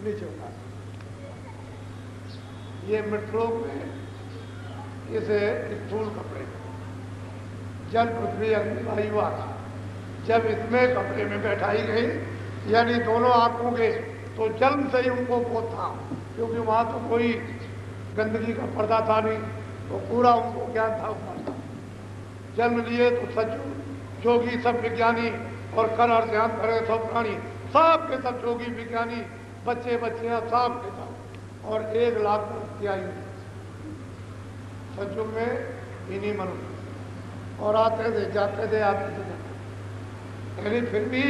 नीचे उतार। ये मृतलोक में इसे स्थूल कपड़े, जल पृथ्वी अग्नि वायु आकाश, जब इसमें कपड़े में बैठाई गई, यानी दोनों आंखों के, तो जन्म से ही उनको बोध था, क्योंकि वहां तो कोई गंदगी का पर्दा था नहीं, तो पूरा उनको ज्ञान था ऊपर था। जन्म लिए तो सज्जू जोगी सब विज्ञानी, और कर और ध्यान करे सब प्राणी, सब के सब जोगी विज्ञानी, बच्चे बच्चियां सब के सब, और 1 लाख वर्ष की आयु सज्जुग में इन्हीं मनुष्य, और आते थे जाते थे आते थे जाते, यानी फिर भी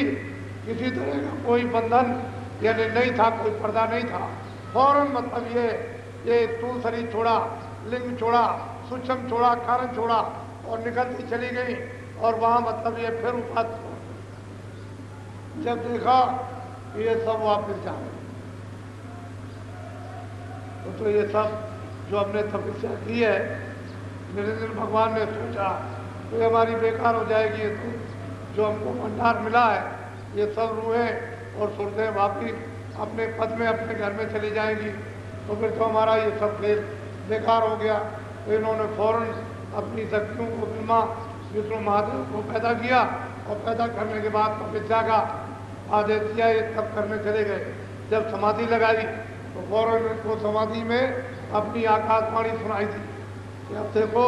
किसी तरह का कोई बंधन यानी नहीं था, कोई पर्दा नहीं था। फौरन मतलब ये स्थूल शरीर छोड़ा, लिंग छोड़ा, सूक्ष्म छोड़ा, कारण छोड़ा, और निकलती चली गई, और वहां मतलब ये फिर उपात, जब देखा ये सब वापस जा रहे, तो ये सब जो हमने तपस्या की है, निरंजन भगवान ने सोचा तो ये हमारी बेकार हो जाएगी, तो जो हमको भंडार मिला है ये सब रूहें और सुरतें वापिस अपने पद में अपने घर में चली जाएंगी, तो फिर तो हमारा ये सब खेल बेकार हो गया। तो इन्होंने फौरन अपनी शक्तियों को ब्रह्मा विष्णु महादेव को पैदा किया, और पैदा करने के बाद तपस्या का आदेश दिया, ये तब करने चले गए। जब समाधि लगाई तो फौरन को समाधि में अपनी आकाशवाणी सुनाई थी कि अब देखो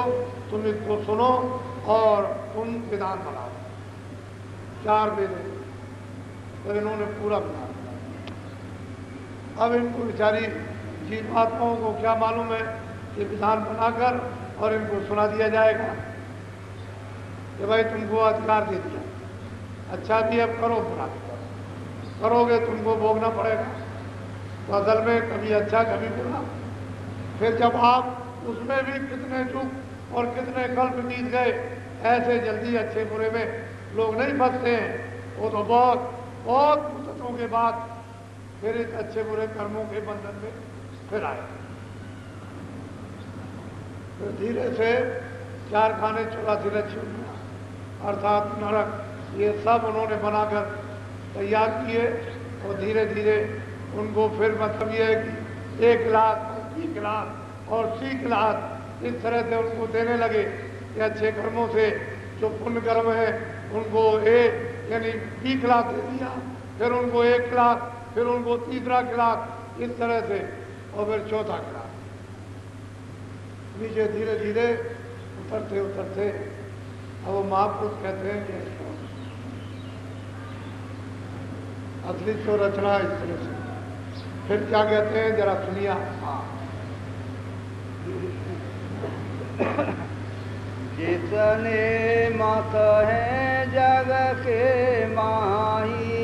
तुम इसको सुनो और तुम विधान बनाओ, 4 वेद, तो इन्होंने पूरा विधान बनाया। अब इनको बेचारी जीवात्माओं को क्या मालूम है कि विधान बनाकर और इनको सुना दिया जाएगा कि भाई तुमको अधिकार दे दिया, अच्छा भी अब करो, बुरा भी करो, करोगे तुमको भोगना पड़ेगा। तो असल में कभी अच्छा कभी बुरा। फिर जब आप उसमें भी कितने युग और कितने कल्प बीत गए, ऐसे जल्दी अच्छे बुरे में लोग नहीं फंसते हैं, वो तो बहुत बहुत मुद्दतों के बाद फिर इस अच्छे बुरे कर्मों के बंधन में फिर आए। फिर धीरे से 4 खाने 84 चिड़िया अर्थात नरक, ये सब उन्होंने बनाकर तैयार किए, और धीरे धीरे उनको फिर मतलब ये है कि 1 लाख और 20 लाख और 30 लाख इस तरह से उनको देने लगे कि अच्छे कर्मों से जो पुण्य कर्म है उनको यानी 20 लाख दे दिया, फिर उनको 1 लाख, फिर उनको तीसरा क्लास, इस तरह से, और फिर चौथा क्लास। नीचे धीरे धीरे उतरते उतरते अब वो महापुरुष कहते हैं कि असली तो रचना इस तरह से। फिर क्या कहते हैं जरा सुनिए। जितने मत हैं जग के माही,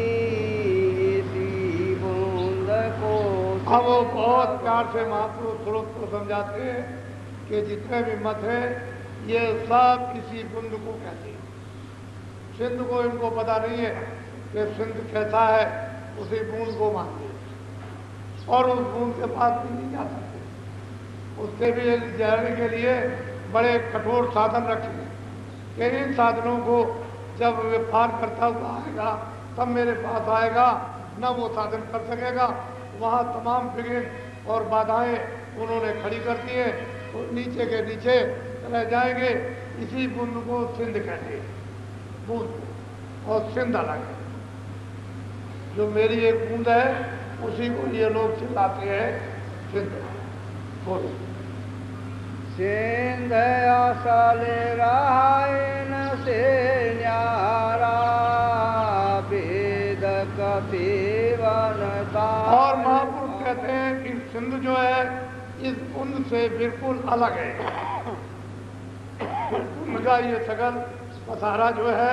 इसी बूंद को। अब वो बहुत प्यार से महापुरुष श्लोक को समझाते हैं कि जितने भी मत हैं ये सब इसी बूंद को कहते हैं। सिंध को इनको पता नहीं है कि सिंध कैसा है, उसी बूंद को मानते हैं, और उस बूंद के पास भी नहीं जा सकते। उससे भी जाने के लिए बड़े कठोर साधन रखे हैं कि इन साधनों को जब वे पार करता हुआ आएगा तब मेरे पास आएगा, न वो साधन कर सकेगा। वहाँ तमाम विघ्न और बाधाएं उन्होंने खड़ी कर दी हैं, तो नीचे के नीचे रह जाएंगे। इसी बूंद को सिंध कहते हैं, बूंद, और सिंध अलग है। जो मेरी एक बूंद है उसी को ये लोग चिल्लाते हैं सिंध। बोलो। सिंध असल रायन से न्यारा, वेद कथिवनता। और महापुरुष कहते हैं कि सिंध जो है इस बूंद से बिल्कुल अलग है। बूंद का ये सगल पसारा जो है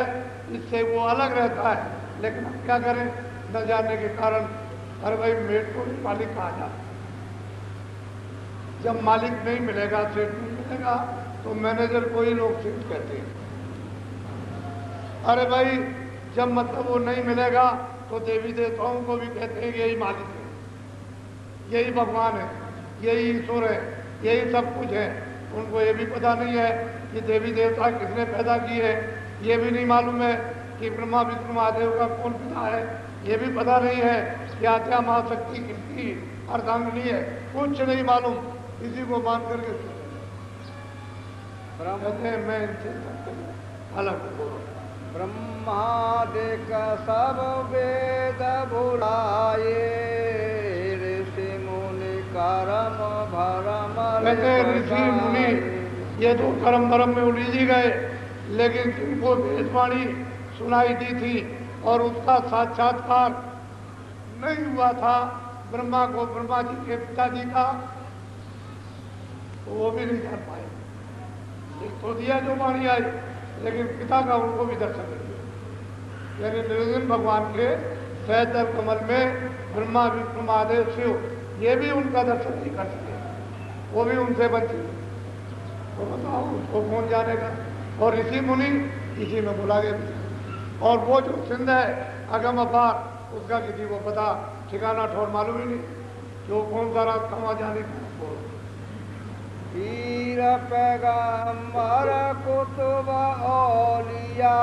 इससे वो अलग रहता है, लेकिन हम क्या करें, न जानने के कारण। अरे भाई मेट को भी मालिक कहा जाता है। जब मालिक नहीं मिलेगा, सेठ नहीं मिलेगा, तो मैनेजर को ही लोग सेठ कहते हैं। अरे भाई जब मतलब वो नहीं मिलेगा तो देवी देवताओं को भी कहते हैं यही मालिक है, यही भगवान है, यही ईश्वर है, यही सब कुछ है। उनको ये भी पता नहीं है कि देवी देवता किसने पैदा किए, ये भी नहीं मालूम है कि ब्रह्मा विष्णु महादेव का कौन पिता है, ये भी पता नहीं है कि आद्या महाशक्ति किसकी अर्धांगिनी है, कुछ नहीं मालूम, इसी को मान करके कहते हैं मैं इनसे अलग बोलो। ब्रह्मादिक सब वेद भुलाए, ऋषि मुनि कर्म भरम कहते हैं ऋषि मुनि ये तो कर्म भरम में उलझी गए, लेकिन जिनको वेदवाणी सुनाई दी थी और उसका साक्षात्कार नहीं हुआ था ब्रह्मा को, ब्रह्मा जी के पिताजी का, तो वो भी नहीं जान पाए। एक तो दिया जो वाणी आई, लेकिन पिता का उनको भी दर्शन नहीं दिया। यानी निरंजन भगवान के सहस्त्र कमल में ब्रह्मा विष्णु महादेव शिव ये भी उनका दर्शन नहीं कर सके, वो भी उनसे वंचित। तो बताओ उसको कौन जानेगा। और ऋषि मुनि इसी में बुला गए। और वो जो सिंध है अगम अपार, उसका किसी को पता ठिकाना ठौर मालूम ही नहीं, जो कौन सा रास्ता वहाँ जाने का। पीर पैगंबर कुतुब औलिया,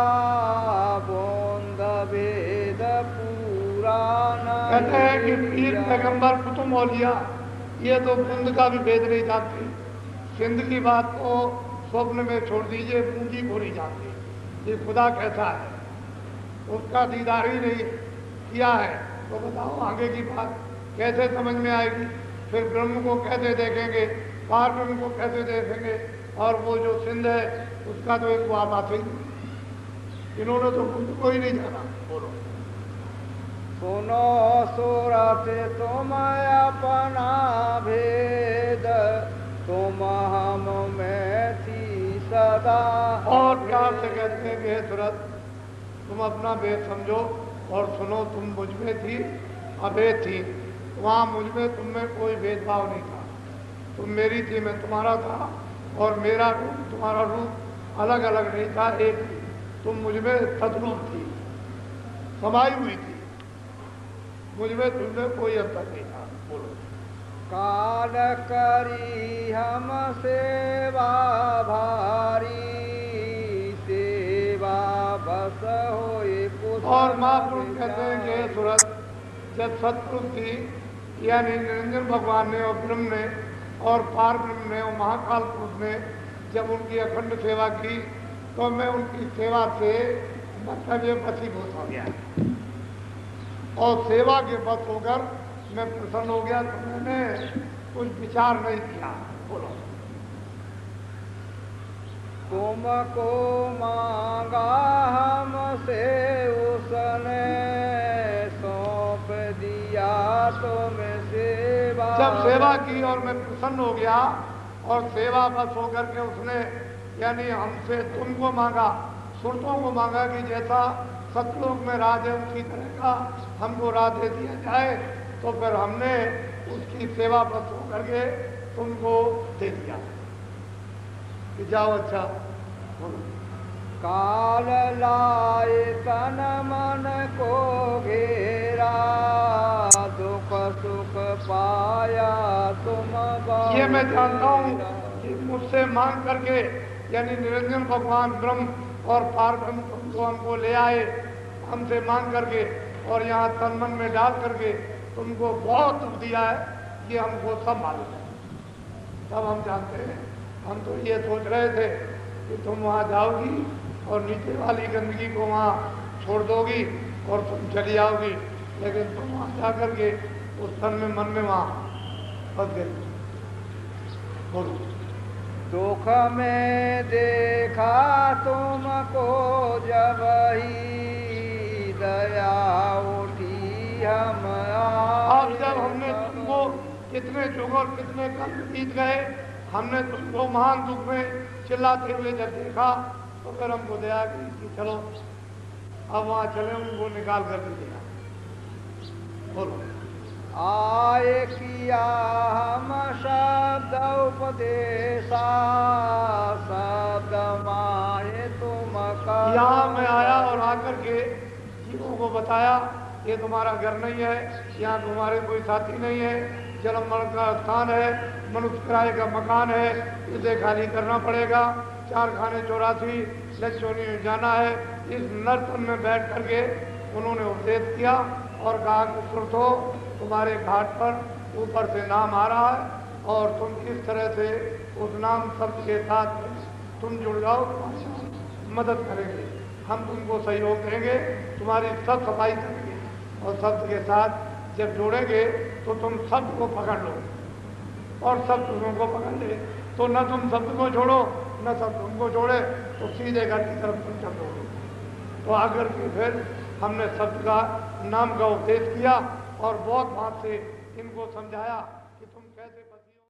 बोंद भेद पुराण। कहते हैं कि पीर पैगंबर कुतुब औलिया ये तो बुंद का भी भेद नहीं जानते। सिंध की बात को स्वप्न में छोड़ दीजिए, बूंदी को नहीं जानते ये खुदा कैसा है, उसका दीदार ही नहीं किया है। तो बताओ आगे की बात कैसे समझ में आएगी। फिर ब्रह्म को कैसे देखेंगे, पार ब्रह्म को कैसे देखेंगे। और वो जो सिंध है उसका तो एक बात आती ही, इन्होंने तो बुद्ध को ही नहीं जाना। बोलो सुनो सूरत तुम अपना भेद, तुम हम में थी सदा। और प्यार से कहते हैं कि हे सूरत तुम अपना भेद समझो और सुनो, तुम मुझ में थी, अभेद थी। वहाँ मुझ में तुम में कोई भेदभाव नहीं था, तुम मेरी थी मैं तुम्हारा था, और मेरा रूप तुम्हारा रूप अलग अलग नहीं था, एक थी। तुम मुझ में सदरूप थी, समाई हुई थी, मुझ में तुम में कोई अंतर नहीं था। बोलो काल करी हम सेवा भारी, सेवा बस होए कुछ। और महापुरुष कहते हैं कि सूरत जब सतपुरुष थी, यानी निरंजन भगवान ने और ब्रह्म ने और पार ब्रह्म ने और महाकाल पुरुष ने जब उनकी अखंड सेवा की, तो मैं उनकी सेवा से मतलब ये वशीभूत हो गया, और सेवा के बस होकर मैं प्रसन्न हो गया। तो मैंने कुछ विचार नहीं किया। बोलो तुमको मांगा हमसे उसने, सौंप दिया तुम सेवा। जब सेवा की और मैं प्रसन्न हो गया, और सेवा बस होकर के उसने यानी हमसे तुमको मांगा, सुरतों को मांगा कि जैसा सतलोक में राज है उसी तरह का हमको राज दे दिया जाए। तो फिर हमने उसकी सेवा बस होकर के तुमको दे दिया कि जाओ। अच्छा काल लाए तन मन को घेरा, दुख सुख पाया तुम। ये मैं जानता हूँ कि मुझसे मांग करके यानी निरंजन भगवान ब्रह्म और पार ब्रह्म तुमको हमको ले आए, हमसे मांग करके और यहाँ तन मन में डाल करके तुमको बहुत दुख दिया है, ये हमको सब मालूम है, सब हम जानते हैं। हम तो ये सोच रहे थे कि तुम वहाँ जाओगी और नीचे वाली गंदगी को वहाँ छोड़ दोगी और तुम चली आओगी, लेकिन तुम वहाँ जा करके उस तन में मन में वहाँ फंस गई। बोलो दुख में देखा तुमको जब ही, दया उठी हम। अब जब हमने तुमको कितने युग और कितने कल बीत गए, हमने तुमको महान दुख में चिल्लाते हुए जब देखा, तो फिर हमको दया की कि चलो अब वहाँ चले, उनको निकाल कर दिया। बोलो आए किया हम शब्द उपदेशा, शब्द माए तुम का। यहाँ मैं आया और आकर के जीवों को बताया ये तुम्हारा घर नहीं है, यहाँ तुम्हारे कोई साथी नहीं है, जन्म मरण का स्थान है, मनुष्य किराए का मकान है, इसे खाली करना पड़ेगा, 4 खाने 84 लक्षोनी में जाना है। इस नर्तन में बैठ करके उन्होंने उपदेश किया और कहा कि सुरतो तुम्हारे घाट पर ऊपर से नाम आ रहा है और तुम किस तरह से उस नाम शब्द के साथ तुम जुड़ जाओ, तुम्हारी मदद करेंगे, हम तुमको सहयोग देंगे, तुम्हारी सब सफाई करेंगे। और शब्द के साथ जब जोड़ेंगे तो तुम शब्द को पकड़ लो और शब्द तुमको पकड़ ले, तो न तुम शब्द को छोड़ो न शब्द तुमको छोड़े, तो सीधे घर की तरफ तुम चल दोगे। तो आकर के फिर हमने शब्द का नाम का उपदेश किया और बहुत बात से इनको समझाया कि तुम कैसे